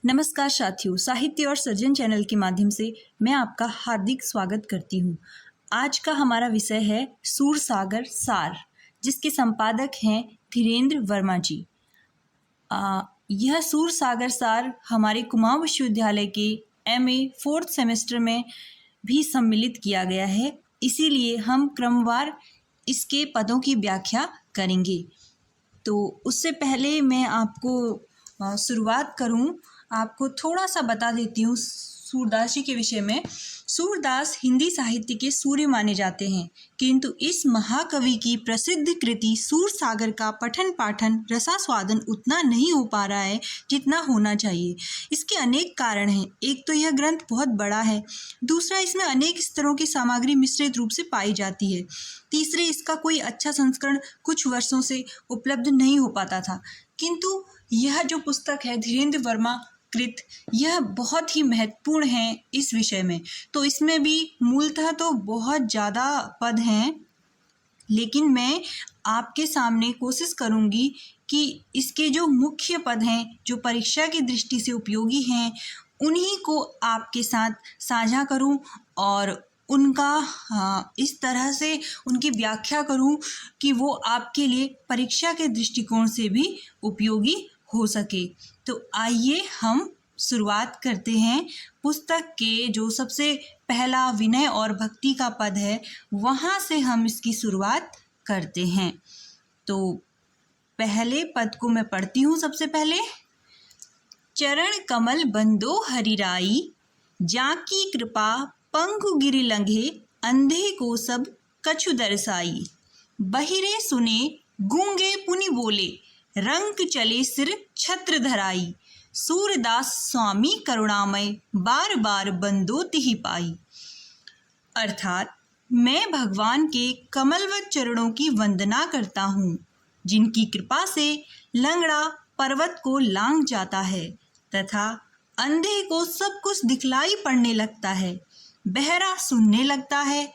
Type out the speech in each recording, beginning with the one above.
नमस्कार साथियों, साहित्य और सृजन चैनल के माध्यम से मैं आपका हार्दिक स्वागत करती हूँ। आज का हमारा विषय है सूरसागर सार, जिसके संपादक हैं धीरेन्द्र वर्मा जी। यह सूरसागर सार हमारे कुमाऊं विश्वविद्यालय के MA 4th सेमेस्टर में भी सम्मिलित किया गया है, इसीलिए हम क्रमवार इसके पदों की व्याख्या करेंगे। तो उससे पहले मैं आपको शुरुआत करूं, आपको थोड़ा सा बता देती हूँ सूरदास जी के विषय में। सूरदास हिंदी साहित्य के सूर्य माने जाते हैं, किंतु इस महाकवि की प्रसिद्ध कृति सूरसागर का पठन पाठन रसास्वादन उतना नहीं हो पा रहा है जितना होना चाहिए। इसके अनेक कारण हैं। एक तो यह ग्रंथ बहुत बड़ा है, दूसरा इसमें अनेक स्तरों की सामग्री मिश्रित रूप से पाई जाती है, तीसरे इसका कोई अच्छा संस्करण कुछ वर्षों से उपलब्ध नहीं हो पाता था। किंतु यह जो पुस्तक है धीरेन्द्र वर्मा कृत, यह बहुत ही महत्वपूर्ण है इस विषय में। तो इसमें भी मूलतः तो बहुत ज़्यादा पद हैं, लेकिन मैं आपके सामने कोशिश करूंगी कि इसके जो मुख्य पद हैं, जो परीक्षा की दृष्टि से उपयोगी हैं, उन्हीं को आपके साथ साझा करूं और उनका इस तरह से उनकी व्याख्या करूं कि वो आपके लिए परीक्षा के दृष्टिकोण से भी उपयोगी हो सके। तो आइए हम शुरुआत करते हैं। पुस्तक के जो सबसे पहला विनय और भक्ति का पद है, वहाँ से हम इसकी शुरुआत करते हैं। तो पहले पद को मैं पढ़ती हूँ। सबसे पहले, चरण कमल बंदो हरिराई, जाकी कृपा पंखु गिरि लंघे, अंधे को सब कछु दरसाई। बहिरे सुने गूंगे पुनि बोले, रंक चले सिर छत्र धराई। सूरदास स्वामी करुणामय, बार बार बंदो तिहि पाई। अर्थात मैं भगवान के कमलवत चरणों की वंदना करता हूँ, जिनकी कृपा से लंगड़ा पर्वत को लांघ जाता है तथा अंधे को सब कुछ दिखलाई पड़ने लगता है, बहरा सुनने लगता है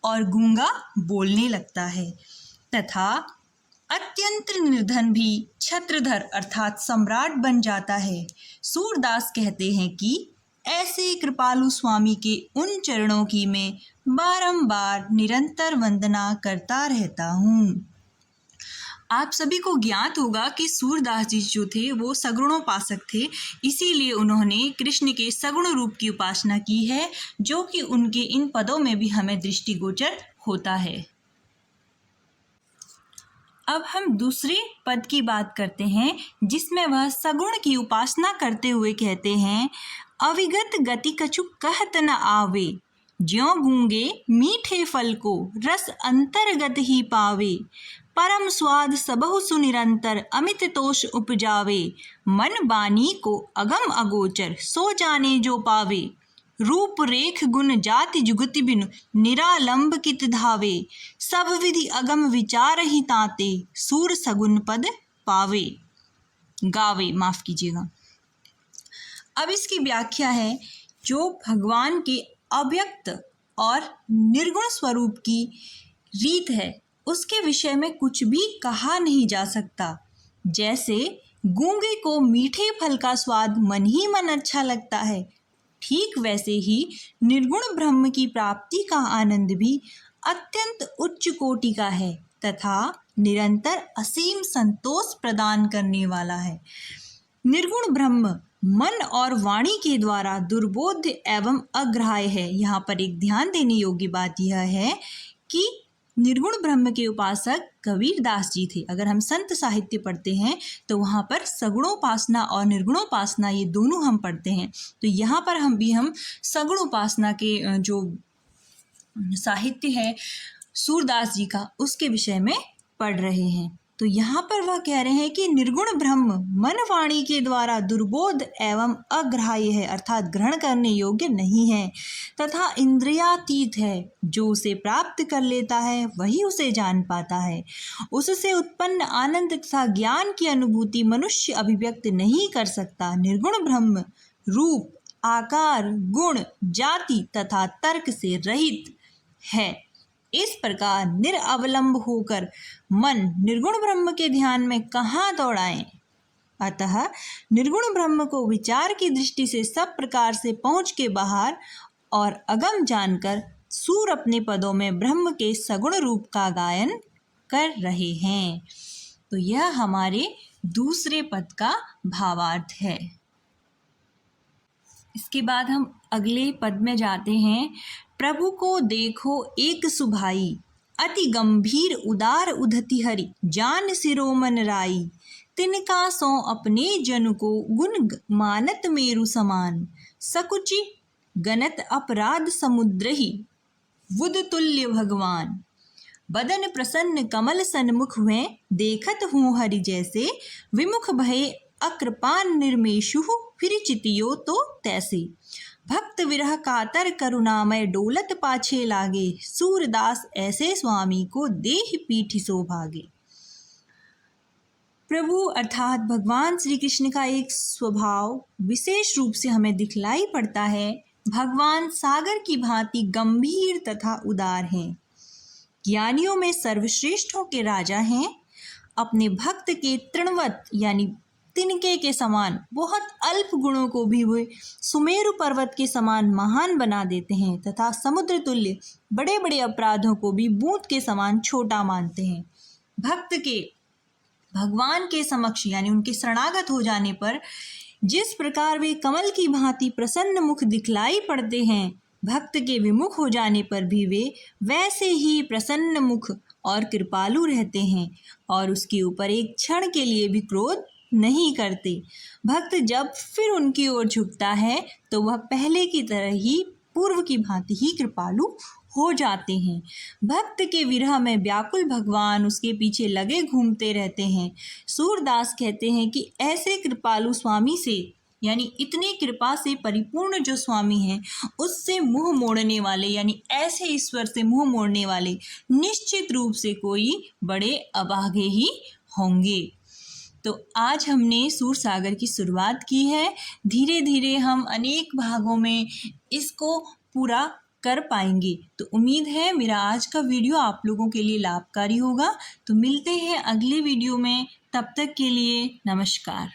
और गूंगा बोलने लगता है, तथा अत्यंत निर्धन भी छत्रधर अर्थात सम्राट बन जाता है। सूरदास कहते हैं कि ऐसे कृपालु स्वामी के उन चरणों की मैं बारंबार निरंतर वंदना करता रहता हूँ। आप सभी को ज्ञात होगा कि सूरदास जी जो थे वो सगुणोपासक थे, इसीलिए उन्होंने कृष्ण के सगुण रूप की उपासना की है, जो कि उनके इन पदों में भी हमें दृष्टिगोचर होता है। अब हम दूसरे पद की बात करते हैं, जिसमें वह सगुण की उपासना करते हुए कहते हैं, अविगत गति कछु कहत न आवे, ज्यों गूंगे मीठे फल को रस अंतर्गत ही पावे। परम स्वाद सबहु सुनिरंतर अमित तोष उपजावे, मन बानी को अगम अगोचर सो जाने जो पावे। रूप रेख गुण जाति जुगति बिनु निरालंब कित धावे, सब विधि अगम विचार ही ताते सूर सगुन पद पावे। गावे, माफ कीजिएगा। अब इसकी व्याख्या है, जो भगवान के अव्यक्त और निर्गुण स्वरूप की रीत है, उसके विषय में कुछ भी कहा नहीं जा सकता। जैसे गूंगे को मीठे फल का स्वाद मन ही मन अच्छा लगता है, ठीक वैसे ही निर्गुण ब्रह्म की प्राप्ति का आनंद भी अत्यंत उच्च कोटि का है तथा निरंतर असीम संतोष प्रदान करने वाला है। निर्गुण ब्रह्म मन और वाणी के द्वारा दुर्बोध्य एवं अग्राह्य है। यहाँ पर एक ध्यान देने योग्य बात यह है कि निर्गुण ब्रह्म के उपासक कबीरदास जी थे। अगर हम संत साहित्य पढ़ते हैं तो वहाँ पर सगुणोपासना और निर्गुणोपासना ये दोनों हम पढ़ते हैं। तो यहाँ पर हम सगुणोपासना के जो साहित्य है सूरदास जी का, उसके विषय में पढ़ रहे हैं। तो यहाँ पर वह कह रहे हैं कि निर्गुण ब्रह्म मन वाणी के द्वारा दुर्बोध एवं अग्राह्य है, अर्थात ग्रहण करने योग्य नहीं है तथा इंद्रियातीत है। जो उसे प्राप्त कर लेता है वही उसे जान पाता है। उससे उत्पन्न आनंद तथा ज्ञान की अनुभूति मनुष्य अभिव्यक्त नहीं कर सकता। निर्गुण ब्रह्म रूप, आकार, गुण, जाति तथा तर्क से रहित है। इस प्रकार निरअवलंब होकर मन निर्गुण ब्रह्म के ध्यान में कहाँ दौड़ाएं। अतः निर्गुण ब्रह्म को विचार की दृष्टि से सब प्रकार से पहुँच के बाहर और अगम जानकर सूर अपने पदों में ब्रह्म के सगुण रूप का गायन कर रहे हैं। तो यह हमारे दूसरे पद का भावार्थ है। इसके बाद हम अगले पद में जाते हैं। प्रभु को देखो एक सुभाई, अति गंभीर उदार उधति हरि, जान सिरोमन राई, तिनका सो अपने जन को गुण मानत मेरु समान, सकुचि गणत अपराध समुद्र ही, बुध तुल्य भगवान, बदन प्रसन्न कमल सन्मुख हुए, देखत हूँ हरि जैसे, विमुख भय अकृपान निर्मेशु, फिर चितियो तो तैसे, भक्त विरह कातर करुणामय, डोलत पाछे लागे, सूरदास ऐसे स्वामी को देह पीठ सौभागे। प्रभु अर्थात भगवान श्री कृष्ण का एक स्वभाव विशेष रूप से हमें दिखलाई पड़ता है। भगवान सागर की भांति गंभीर तथा उदार हैं, ज्ञानियों में सर्वश्रेष्ठों के राजा हैं, अपने भक्त के तृणवत यानी तिनके के समान बहुत अल्प गुणों को भी वे सुमेरु पर्वत के समान महान बना देते हैं तथा समुद्र तुल्य बड़े बड़े अपराधों को भी बूंद के समान छोटा मानते हैं। भक्त के भगवान के समक्ष यानी उनके शरणागत हो जाने पर जिस प्रकार वे कमल की भांति प्रसन्न मुख दिखलाई पड़ते हैं, भक्त के विमुख हो जाने पर भी वे वैसे ही प्रसन्न मुख और कृपालु रहते हैं और उसके ऊपर एक क्षण के लिए भी क्रोध नहीं करते। भक्त जब फिर उनकी ओर झुकता है तो वह पहले की तरह ही पूर्व की भांति ही कृपालु हो जाते हैं। भक्त के विरह में व्याकुल भगवान उसके पीछे लगे घूमते रहते हैं। सूरदास कहते हैं कि ऐसे कृपालु स्वामी से यानी इतनी कृपा से परिपूर्ण जो स्वामी हैं उससे मुंह मोड़ने वाले यानी ऐसे ईश्वर से मुंह मोड़ने वाले निश्चित रूप से कोई बड़े अभागे ही होंगे। तो आज हमने सूर सागर की शुरुआत की है। धीरे धीरे हम अनेक भागों में इसको पूरा कर पाएंगे। तो उम्मीद है मेरा आज का वीडियो आप लोगों के लिए लाभकारी होगा। तो मिलते हैं अगले वीडियो में, तब तक के लिए नमस्कार।